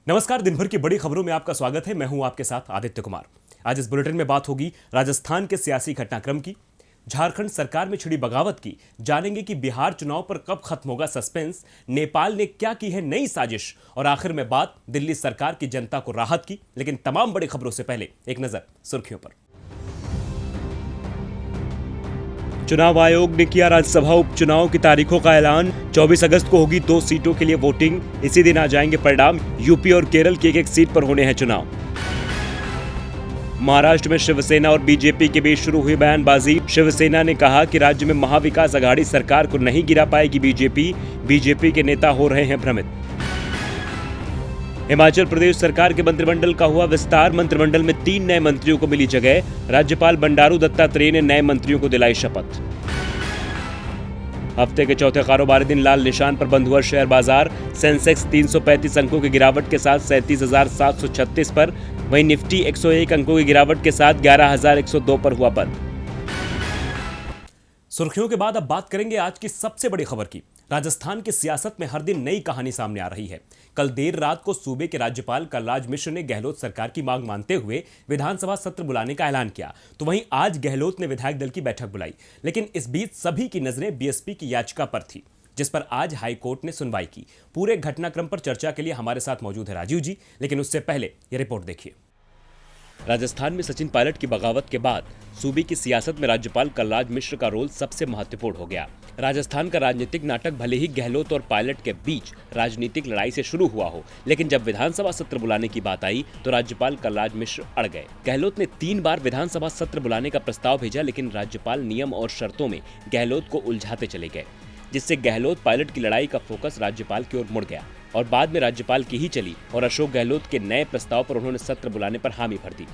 नमस्कार। दिन भर की बड़ी खबरों में आपका स्वागत है। मैं हूं आपके साथ आदित्य कुमार। आज इस बुलेटिन में बात होगी राजस्थान के सियासी घटनाक्रम की, झारखंड सरकार में छिड़ी बगावत की, जानेंगे कि बिहार चुनाव पर कब खत्म होगा सस्पेंस, नेपाल ने क्या की है नई साजिश, और आखिर में बात दिल्ली सरकार की जनता को राहत की। लेकिन तमाम बड़ी खबरों से पहले एक नजर सुर्खियों पर। चुनाव आयोग ने किया राज्यसभा उपचुनाव की तारीखों का ऐलान। 24 अगस्त को होगी 2 सीटों के लिए वोटिंग। इसी दिन आ जाएंगे परिणाम। यूपी और केरल की एक सीट पर होने हैं चुनाव। महाराष्ट्र में शिवसेना और बीजेपी के बीच शुरू हुई बयानबाजी। शिवसेना ने कहा कि राज्य में महाविकास आघाड़ी सरकार को नहीं गिरा पाएगी बीजेपी के नेता हो रहे हैं भ्रमित। हिमाचल प्रदेश सरकार के मंत्रिमंडल का हुआ विस्तार। मंत्रिमंडल में 3 नए मंत्रियों को मिली जगह। राज्यपाल बंडारू दत्तात्रेय ने नए मंत्रियों को दिलाई शपथ। हफ्ते के चौथे कारोबारी दिन लाल निशान पर बंद हुआ शेयर बाजार। सेंसेक्स 335 अंकों की गिरावट के साथ 37,736 पर, वहीं निफ्टी 101 अंकों की गिरावट के साथ 11,102 पर हुआ बंद। सुर्खियों के बाद अब बात करेंगे आज की सबसे बड़ी खबर की। राजस्थान की सियासत में हर दिन नई कहानी सामने आ रही है। कल देर रात को सूबे के राज्यपाल कलराज मिश्र ने गहलोत सरकार की मांग मानते हुए विधानसभा सत्र बुलाने का ऐलान किया, तो वहीं आज गहलोत ने विधायक दल की बैठक बुलाई। लेकिन इस बीच सभी की नजरें बीएसपी की याचिका पर थी, जिस पर आज हाईकोर्ट ने सुनवाई की। पूरे घटनाक्रम पर चर्चा के लिए हमारे साथ मौजूद है राजीव जी, लेकिन उससे पहले ये रिपोर्ट देखिए। राजस्थान में सचिन पायलट की बगावत के बाद सूबे की सियासत में राज्यपाल कलराज मिश्र का रोल सबसे महत्वपूर्ण हो गया। राजस्थान का राजनीतिक नाटक भले ही गहलोत और पायलट के बीच राजनीतिक लड़ाई से शुरू हुआ हो, लेकिन जब विधानसभा सत्र बुलाने की बात आई तो राज्यपाल कलराज मिश्र अड़ गए। गहलोत ने 3 बार विधानसभा सत्र बुलाने का प्रस्ताव भेजा, लेकिन राज्यपाल नियम और शर्तों में गहलोत को उलझाते चले गए, जिससे गहलोत पायलट की लड़ाई का फोकस राज्यपाल की ओर मुड़ गया और बाद में राज्यपाल की ही चली और अशोक गहलोत के नए प्रस्ताव पर उन्होंने सत्र बुलाने पर हामी भर दी।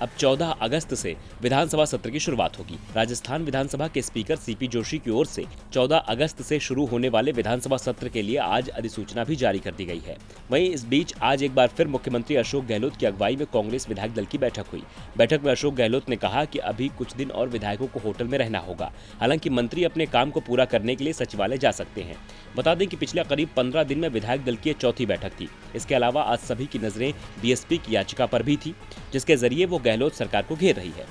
अब 14 अगस्त से विधानसभा सत्र की शुरुआत होगी। राजस्थान विधानसभा के स्पीकर सीपी जोशी की ओर से 14 अगस्त से शुरू होने वाले विधानसभा सत्र के लिए आज अधिसूचना भी जारी कर दी गई है। वहीं इस बीच आज एक बार फिर मुख्यमंत्री अशोक गहलोत की अगुवाई में कांग्रेस विधायक दल की बैठक हुई। बैठक में अशोक गहलोत ने कहा कि अभी कुछ दिन और विधायकों को होटल में रहना होगा। हालांकि मंत्री अपने काम को पूरा करने के लिए सचिवालय जा सकते हैं। बता दें कि पिछले करीब 15 दिन में विधायक दल की चौथी बैठक थी। इसके अलावा आज सभी की नजरें बीएसपी की याचिका पर भी थी, जिसके जरिए वो गहलोत सरकार को घेर रही है।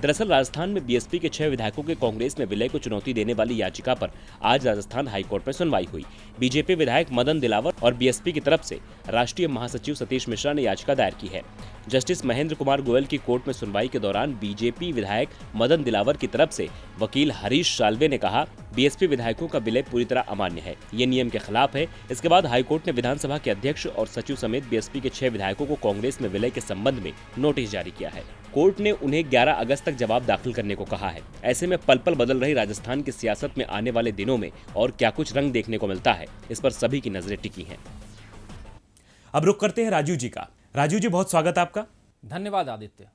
दरअसल राजस्थान में बीएसपी के 6 विधायकों के कांग्रेस में विलय को चुनौती देने वाली याचिका पर आज राजस्थान हाईकोर्ट में सुनवाई हुई। बीजेपी विधायक मदन दिलावर और बीएसपी की तरफ से राष्ट्रीय महासचिव सतीश मिश्रा ने याचिका दायर की है। जस्टिस महेंद्र कुमार गोयल की कोर्ट में सुनवाई के दौरान बीजेपी विधायक मदन दिलावर की तरफ से वकील हरीश साल्वे ने कहा, बीएसपी विधायकों का विलय पूरी तरह अमान्य है, ये नियम के खिलाफ है। इसके बाद हाईकोर्ट ने विधानसभा के अध्यक्ष और सचिव समेत बीएसपी के 6 विधायकों को कांग्रेस में विलय के संबंध में नोटिस जारी किया है। कोर्ट ने उन्हें 11 अगस्त तक जवाब दाखिल करने को कहा है। ऐसे में पल पल बदल रही राजस्थान की सियासत में आने वाले दिनों में और क्या कुछ रंग देखने को मिलता है, इस पर सभी की नजरें टिकी हैं। अब रुख करते हैं राजीव जी का। राजीव जी, बहुत स्वागत आपका। धन्यवाद आदित्य।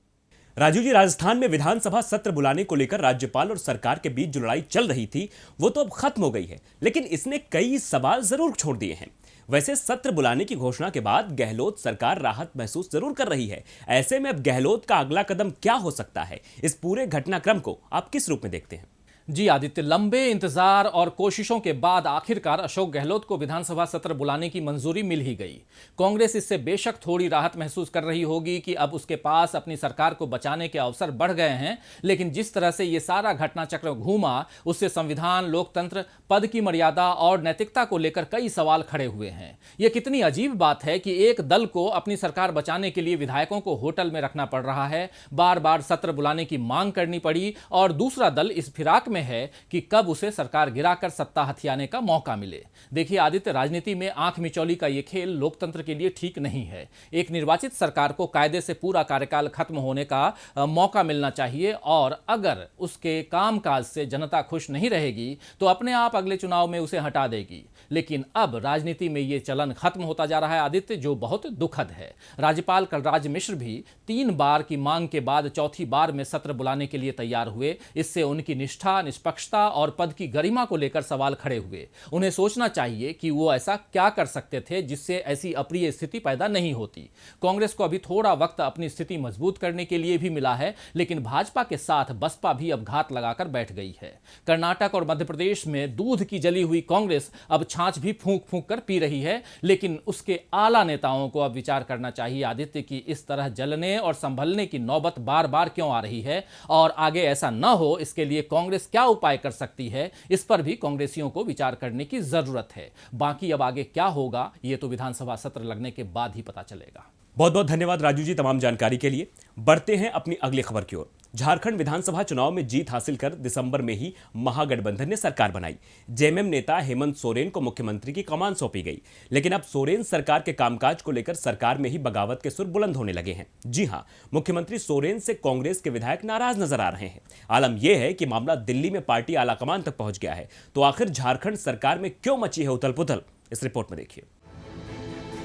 राजीव जी, राजस्थान में विधानसभा सत्र बुलाने को लेकर राज्यपाल और सरकार के बीच जो लड़ाई चल रही थी वो तो अब खत्म हो गई है, लेकिन इसने कई सवाल जरूर छोड़ दिए हैं। वैसे सत्र बुलाने की घोषणा के बाद गहलोत सरकार राहत महसूस जरूर कर रही है। ऐसे में अब गहलोत का अगला कदम क्या हो सकता है, इस पूरे घटनाक्रम को आप किस रूप में देखते हैं? जी आदित्य, लंबे इंतजार और कोशिशों के बाद आखिरकार अशोक गहलोत को विधानसभा सत्र बुलाने की मंजूरी मिल ही गई। कांग्रेस इससे बेशक थोड़ी राहत महसूस कर रही होगी कि अब उसके पास अपनी सरकार को बचाने के अवसर बढ़ गए हैं, लेकिन जिस तरह से ये सारा घटनाचक्र घूमा उससे संविधान, लोकतंत्र, पद की मर्यादा और नैतिकता को लेकर कई सवाल खड़े हुए हैं। ये कितनी अजीब बात है कि एक दल को अपनी सरकार बचाने के लिए विधायकों को होटल में रखना पड़ रहा है, बार बार सत्र बुलाने की मांग करनी पड़ी, और दूसरा दल इस फिराक में है कि कब उसे सरकार गिराकर सत्ता हथियाने का मौका मिले। देखिए आदित्य, राजनीति में आंख मिचौली का यह खेल लोकतंत्र के लिए ठीक नहीं है। एक निर्वाचित सरकार को कायदे से पूरा कार्यकाल खत्म होने का मौका मिलना चाहिए, और अगर उसके कामकाज से जनता खुश नहीं रहेगी तो अपने आप अगले चुनाव में उसे हटा देगी। लेकिन अब राजनीति में यह चलन खत्म होता जा रहा है आदित्य, जो बहुत दुखद है। राज्यपाल कलराज मिश्र भी 3 बार की मांग के बाद चौथी बार में सत्र बुलाने के लिए तैयार हुए। इससे उनकी निष्ठा, निष्पक्षता और पद की गरिमा को लेकर सवाल खड़े हुए। उन्हें सोचना चाहिए कि वो ऐसा क्या कर सकते थे जिससे ऐसी अप्रिय स्थिति पैदा नहीं होती। कांग्रेस को अभी थोड़ा वक्त अपनी स्थिति मजबूत करने के लिए भी मिला है, लेकिन भाजपा के साथ बसपा भी अब घात लगाकर बैठ गई है। कर्नाटक और मध्य प्रदेश में दूध की जली हुई कांग्रेस अब छाछ भी फूंक फूंक कर पी रही है, लेकिन उसके आला नेताओं को अब विचार करना चाहिए आदित्य की इस तरह जलने और संभलने की नौबत बार बार क्यों आ रही है और आगे ऐसा न हो इसके लिए कांग्रेस क्या उपाय कर सकती है, इस पर भी कांग्रेसियों को विचार करने की जरूरत है। बाकी अब आगे क्या होगा ये तो विधानसभा सत्र लगने के बाद ही पता चलेगा। बहुत बहुत धन्यवाद राजू जी तमाम जानकारी के लिए। बढ़ते हैं अपनी अगली खबर की ओर। झारखंड विधानसभा चुनाव में जीत हासिल कर दिसंबर में ही महागठबंधन ने सरकार बनाई। जेएमएम नेता हेमंत सोरेन को मुख्यमंत्री की कमान सौंपी गई, लेकिन अब सोरेन सरकार के कामकाज को लेकर सरकार में ही बगावत के सुर बुलंद होने लगे हैं। जी हां, मुख्यमंत्री सोरेन से कांग्रेस के विधायक नाराज नजर आ रहे हैं। आलम यह है कि मामला दिल्ली में पार्टी आलाकमान तक पहुंच गया है। तो आखिर झारखंड सरकार में क्यों मची है उथल पुथल, इस रिपोर्ट में देखिए।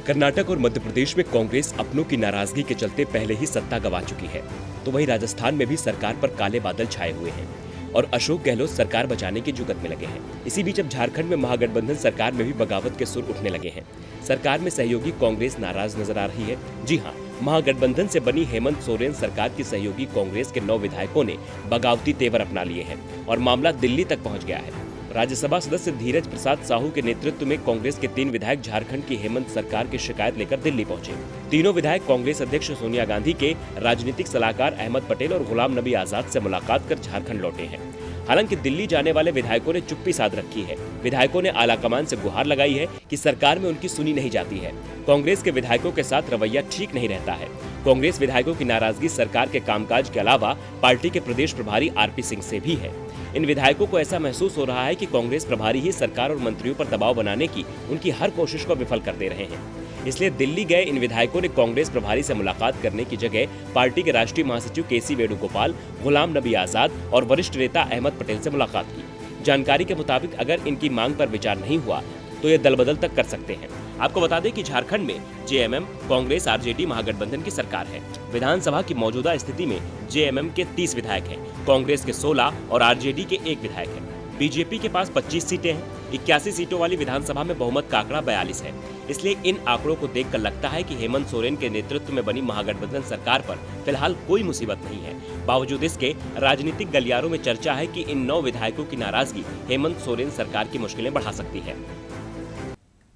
कर्नाटक और मध्य प्रदेश में कांग्रेस अपनों की नाराजगी के चलते पहले ही सत्ता गंवा चुकी है, तो वहीं राजस्थान में भी सरकार पर काले बादल छाए हुए हैं और अशोक गहलोत सरकार बचाने की जुगत में लगे हैं। इसी बीच अब झारखंड में महागठबंधन सरकार में भी बगावत के सुर उठने लगे हैं। सरकार में सहयोगी कांग्रेस नाराज नजर आ रही है। जी हाँ, महागठबंधन से बनी हेमंत सोरेन सरकार की सहयोगी कांग्रेस के 9 विधायकों ने बगावती तेवर अपना लिए हैं और मामला दिल्ली तक पहुंच गया है। राज्यसभा सदस्य धीरज प्रसाद साहू के नेतृत्व में कांग्रेस के 3 विधायक झारखंड की हेमंत सरकार की शिकायत लेकर दिल्ली पहुंचे। तीनों विधायक कांग्रेस अध्यक्ष सोनिया गांधी के राजनीतिक सलाहकार अहमद पटेल और गुलाम नबी आजाद से मुलाकात कर झारखंड लौटे हैं। हालांकि दिल्ली जाने वाले विधायकों ने चुप्पी साध रखी है। विधायकों ने आलाकमान से गुहार लगाई है कि सरकार में उनकी सुनी नहीं जाती है। कांग्रेस के विधायकों के साथ रवैया ठीक नहीं रहता है। कांग्रेस विधायकों की नाराजगी सरकार के कामकाज के अलावा पार्टी के प्रदेश प्रभारी आरपी सिंह से भी है। इन विधायकों को ऐसा महसूस हो रहा है कि कांग्रेस प्रभारी ही सरकार और मंत्रियों पर दबाव बनाने की उनकी हर कोशिश को विफल कर दे रहे हैं। इसलिए दिल्ली गए इन विधायकों ने कांग्रेस प्रभारी से मुलाकात करने की जगह पार्टी के राष्ट्रीय महासचिव केसी वेणुगोपाल, गुलाम नबी आजाद और वरिष्ठ नेता अहमद पटेल से मुलाकात की। जानकारी के मुताबिक अगर इनकी मांग पर विचार नहीं हुआ तो ये दल बदल तक कर सकते हैं। आपको बता दें कि झारखंड में जेएमएम, कांग्रेस, आरजेडी महागठबंधन की सरकार है। विधानसभा की मौजूदा स्थिति में जेएमएम के 30 विधायक हैं, कांग्रेस के 16 और आरजेडी के 1 विधायक है। बीजेपी के पास 25 सीटें हैं। 81 सीटों वाली विधानसभा में बहुमत का आंकड़ा 42 है। इसलिए इन आंकड़ों को देखकर लगता है कि हेमंत सोरेन के नेतृत्व में बनी महागठबंधन सरकार पर फिलहाल कोई मुसीबत नहीं है। बावजूद इसके राजनीतिक गलियारों में चर्चा है कि इन 9 विधायकों की नाराजगी हेमंत सोरेन सरकार की मुश्किलें बढ़ा सकती है।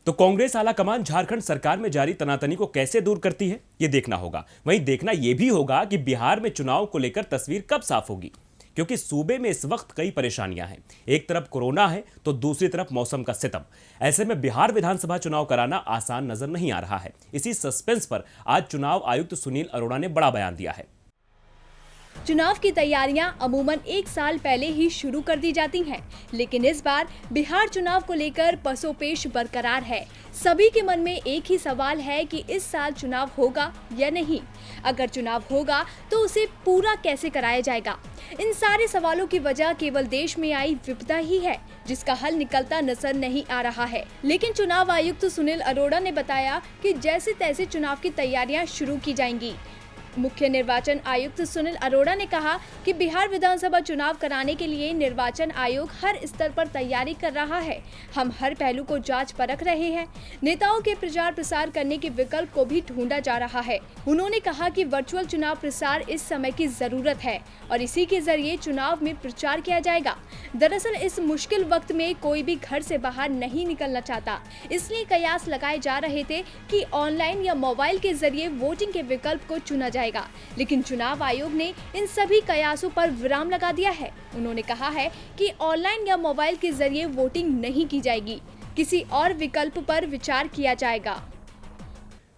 तो कांग्रेस आलाकमान झारखंड सरकार में जारी तनातनी को कैसे दूर करती है, ये देखना होगा। वहीं देखना यह भी होगा कि बिहार में चुनाव को लेकर तस्वीर कब साफ होगी, क्योंकि सूबे में इस वक्त कई परेशानियां हैं। एक तरफ कोरोना है तो दूसरी तरफ मौसम का सितम। ऐसे में बिहार विधानसभा चुनाव कराना आसान नजर नहीं आ रहा है। इसी सस्पेंस पर आज चुनाव आयुक्त सुनील अरोड़ा ने बड़ा बयान दिया है। चुनाव की तैयारियां अमूमन 1 साल पहले ही शुरू कर दी जाती हैं, लेकिन इस बार बिहार चुनाव को लेकर पसोपेश बरकरार है। सभी के मन में एक ही सवाल है कि इस साल चुनाव होगा या नहीं। अगर चुनाव होगा तो उसे पूरा कैसे कराया जाएगा। इन सारे सवालों की वजह केवल देश में आई विपदा ही है, जिसका हल निकलता नजर नहीं आ रहा है। लेकिन चुनाव आयुक्त सुनील अरोड़ा ने बताया कि जैसे तैसे चुनाव की तैयारियां शुरू की जाएंगी। मुख्य निर्वाचन आयुक्त सुनील अरोड़ा ने कहा कि बिहार विधानसभा चुनाव कराने के लिए निर्वाचन आयोग हर स्तर पर तैयारी कर रहा है। हम हर पहलू को जांच परख रहे हैं। नेताओं के प्रचार प्रसार करने के विकल्प को भी ढूंढा जा रहा है। उन्होंने कहा कि वर्चुअल चुनाव प्रसार इस समय की जरूरत है और इसी के जरिए चुनाव में प्रचार किया जाएगा। दरअसल इस मुश्किल वक्त में कोई भी घर से बाहर नहीं निकलना चाहता, इसलिए कयास लगाए जा रहे थे कि ऑनलाइन या मोबाइल के जरिए वोटिंग के विकल्प को चुना जाएगा। लेकिन चुनाव आयोग ने इन सभी कयासों पर विराम लगा दिया है। उन्होंने कहा है कि ऑनलाइन या मोबाइल के जरिए वोटिंग नहीं की जाएगी, किसी और विकल्प पर विचार किया जाएगा।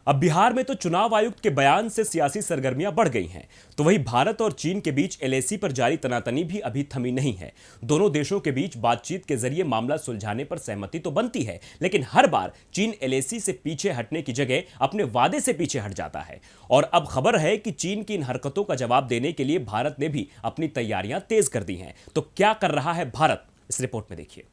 अब बिहार में तो चुनाव आयुक्त के बयान से सियासी सरगर्मियां बढ़ गई हैं, तो वहीं भारत और चीन के बीच एलएसी पर जारी तनातनी भी अभी थमी नहीं है। दोनों देशों के बीच बातचीत के जरिए मामला सुलझाने पर सहमति तो बनती है, लेकिन हर बार चीन एलएसी से पीछे हटने की जगह अपने वादे से पीछे हट जाता है। और अब खबर है कि चीन की इन हरकतों का जवाब देने के लिए भारत ने भी अपनी तैयारियां तेज कर दी हैं। तो क्या कर रहा है भारत, इस रिपोर्ट में देखिए।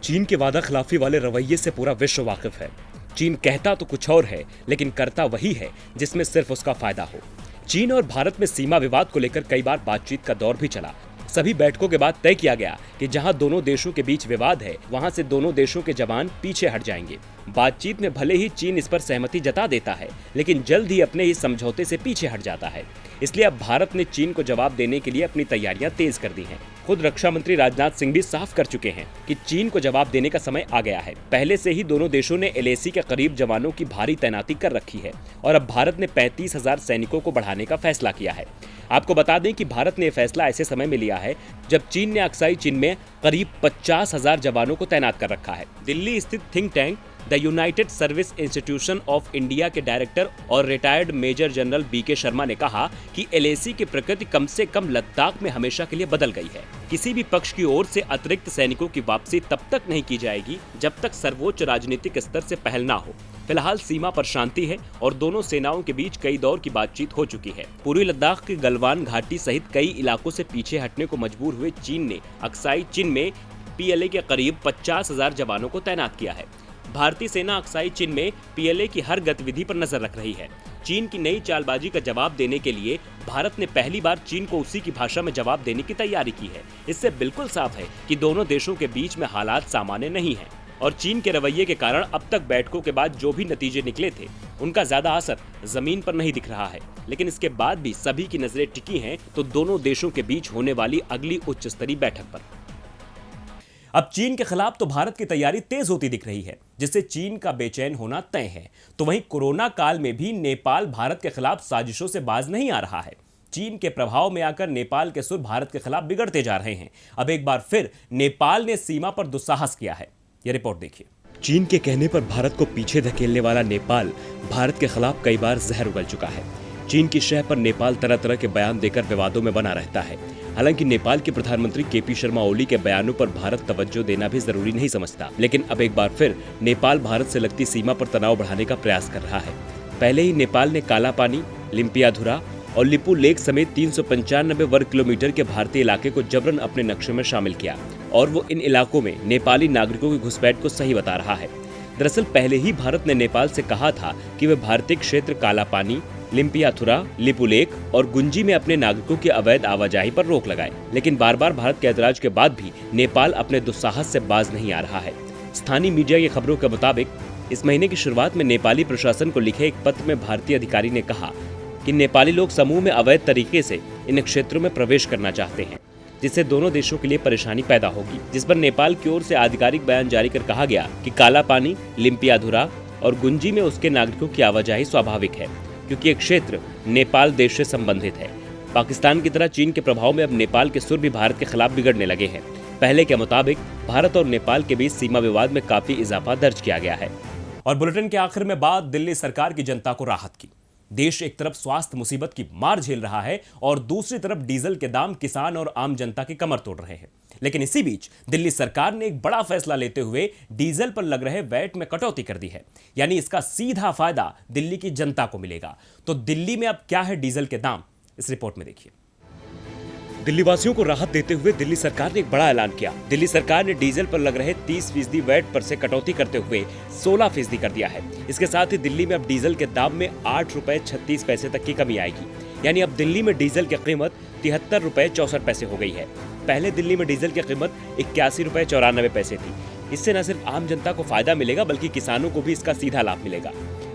चीन के वादा खिलाफी वाले रवैये से पूरा विश्व वाकिफ है। चीन कहता तो कुछ और है, लेकिन करता वही है जिसमें सिर्फ उसका फायदा हो। चीन और भारत में सीमा विवाद को लेकर कई बार बातचीत का दौर भी चला। सभी बैठकों के बाद तय किया गया कि जहां दोनों देशों के बीच विवाद है वहां से दोनों देशों के जवान पीछे हट जाएंगे। बातचीत में भले ही चीन इस पर सहमति जता देता है, लेकिन जल्द ही अपने इस समझौते से पीछे हट जाता है। इसलिए अब भारत ने चीन को जवाब देने के लिए अपनी तैयारियां तेज कर दी हैं। खुद रक्षा मंत्री राजनाथ सिंह भी साफ कर चुके हैं कि चीन को जवाब देने का समय आ गया है। पहले से ही दोनों देशों ने LAC के करीब जवानों की भारी तैनाती कर रखी है और अब भारत ने 35,000 सैनिकों को बढ़ाने का फैसला किया है। आपको बता दें कि भारत ने यह फैसला ऐसे समय में लिया है जब चीन ने अक्साई चीन में करीब 50,000 जवानों को तैनात कर रखा है। दिल्ली स्थित think tank the United Service Institution of India के डायरेक्टर और retired major general BK Sharma ने कहा कि LAC की प्रकृति कम से कम लद्दाख में हमेशा के लिए बदल गई है। किसी भी पक्ष की ओर से अतिरिक्त सैनिकों की वापसी तब तक नहीं की जाएगी जब तक सर्वोच्च राजनीतिक स्तर से पहल ना हो। फिलहाल सीमा पर शांति है और दोनों सेनाओं के बीच कई दौर की बातचीत हो चुकी है। पूर्वी लद्दाख की गलवान घाटी सहित कई इलाकों से पीछे हटने को मजबूर हुए चीन ने अक्साई चीन में PLA के करीब 50,000 जवानों को तैनात किया है। भारतीय सेना अक्साई चीन में PLA की हर गतिविधि पर नजर रख रही है। चीन की नई चालबाजी का जवाब देने के लिए भारत ने पहली बार चीन को उसी की भाषा में जवाब देने की तैयारी की है। इससे बिल्कुल साफ है कि दोनों देशों के बीच में हालात सामान्य नहीं है और चीन के रवैये के कारण अब तक बैठकों के बाद जो भी नतीजे निकले थे उनका ज्यादा असर जमीन पर नहीं दिख रहा है। लेकिन इसके बाद भी सभी की नजरें टिकी हैं तो दोनों देशों के बीच होने वाली अगली उच्च स्तरीय बैठक पर। अब चीन के खिलाफ तो भारत की तैयारी तेज होती दिख रही है, जिससे चीन का बेचैन होना तय है। तो वहीं कोरोना काल में भी नेपाल भारत के खिलाफ साजिशों से बाज नहीं आ रहा है। चीन के प्रभाव में आकर नेपाल के सुर भारत के खिलाफ बिगड़ते जा रहे हैं। अब एक बार फिर नेपाल ने सीमा पर दुस्साहस किया है। यह रिपोर्ट देखिए। चीन के कहने पर भारत को पीछे धकेलने वाला नेपाल भारत के खिलाफ कई बार जहर उगल चुका है। चीन की शह पर नेपाल तरह तरह के बयान देकर विवादों में बना रहता है। हालांकि नेपाल के प्रधानमंत्री KP शर्मा ओली के बयानों पर भारत तवज्जो देना भी जरूरी नहीं समझता, लेकिन अब एक बार फिर नेपाल भारत से लगती सीमा पर तनाव बढ़ाने का प्रयास कर रहा है। पहले ही नेपाल ने काला पानी, लिम्पियाधुरा और लिपू लेक समेत 395 वर्ग किलोमीटर के भारतीय इलाके को जबरन अपने नक्शे में शामिल किया और वो इन इलाकों में नेपाली नागरिकों की घुसपैठ को सही बता रहा है। दरअसल पहले ही भारत ने नेपाल से कहा था कि वे भारतीय क्षेत्र काला पानी, लिम्पियाथुरा, लिपुलेक और गुंजी में अपने नागरिकों की अवैध आवाजाही पर रोक लगाए, लेकिन बार बार भारत के ऐतराज के बाद भी नेपाल अपने दुस्साहस से बाज नहीं आ रहा है। स्थानीय मीडिया की खबरों के मुताबिक इस महीने की शुरुआत में नेपाली प्रशासन को लिखे एक पत्र में भारतीय अधिकारी ने कहा कि नेपाली लोग समूह में अवैध तरीके से इन क्षेत्रों में प्रवेश करना चाहते हैं, जिससे दोनों देशों के लिए परेशानी पैदा होगी। जिस पर नेपाल की ओर से आधिकारिक बयान जारी कर कहा गया कि काला पानी, लिम्पियाधुरा और गुंजी में उसके नागरिकों की आवाजाही स्वाभाविक है, क्योंकि ये क्षेत्र नेपाल देश से संबंधित है। पाकिस्तान की तरह चीन के प्रभाव में अब नेपाल के सुर भी भारत के खिलाफ बिगड़ने लगे हैं। पहले के मुताबिक भारत और नेपाल के बीच सीमा विवाद में काफी इजाफा दर्ज किया गया है। और बुलेटिन के आखिर में बात दिल्ली सरकार की जनता को राहत की। देश एक तरफ स्वास्थ्य मुसीबत की मार झेल रहा है और दूसरी तरफ डीजल के दाम किसान और आम जनता की कमर तोड़ रहे हैं। लेकिन इसी बीच दिल्ली सरकार ने एक बड़ा फैसला लेते हुए डीजल पर लग रहे वैट में कटौती कर दी है, यानी इसका सीधा फायदा दिल्ली की जनता को मिलेगा। तो दिल्ली में अब क्या है डीजल के दाम, इस रिपोर्ट में देखिए। दिल्ली वासियों को राहत देते हुए दिल्ली सरकार ने एक बड़ा ऐलान किया। दिल्ली सरकार ने डीजल पर लग रहे 30% वैट पर से कटौती करते हुए 16% कर दिया है। इसके साथ ही दिल्ली में अब डीजल के दाम में 8 रुपए 36 पैसे तक की कमी आएगी, यानी अब दिल्ली में डीजल की कीमत 73 रुपए 64 पैसे हो गई है। पहले दिल्ली में डीजल की कीमत 81 रुपए 94 पैसे थी। इससे न सिर्फ आम जनता को फायदा मिलेगा बल्कि किसानों को भी इसका सीधा लाभ मिलेगा।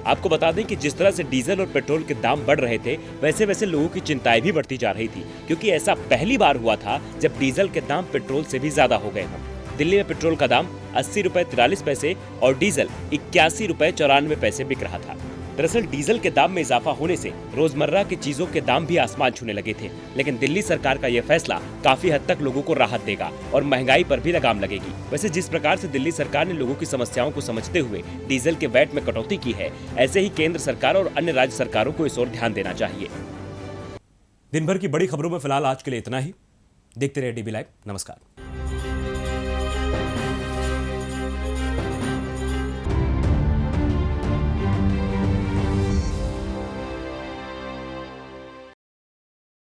आपको बता दें कि जिस तरह से डीजल और पेट्रोल के दाम बढ़ रहे थे, वैसे वैसे लोगों की चिंताएं भी बढ़ती जा रही थी, क्योंकि ऐसा पहली बार हुआ था जब डीजल के दाम पेट्रोल से भी ज्यादा हो गए हों। दिल्ली में पेट्रोल का दाम 80 रुपए 43 पैसे और डीजल 81 रुपए 94 पैसे बिक रहा था। दरअसल डीजल के दाम में इजाफा होने से रोजमर्रा की चीजों के दाम भी आसमान छूने लगे थे, लेकिन दिल्ली सरकार का यह फैसला काफी हद तक लोगों को राहत देगा और महंगाई पर भी लगाम लगेगी। वैसे जिस प्रकार से दिल्ली सरकार ने लोगों की समस्याओं को समझते हुए डीजल के वैट में कटौती की है, ऐसे ही केंद्र सरकार और अन्य राज्य सरकारों को इस ओर ध्यान देना चाहिए। दिन भर की बड़ी खबरों में फिलहाल आज के लिए इतना ही। देखते रहिए DB लाइव। नमस्कार।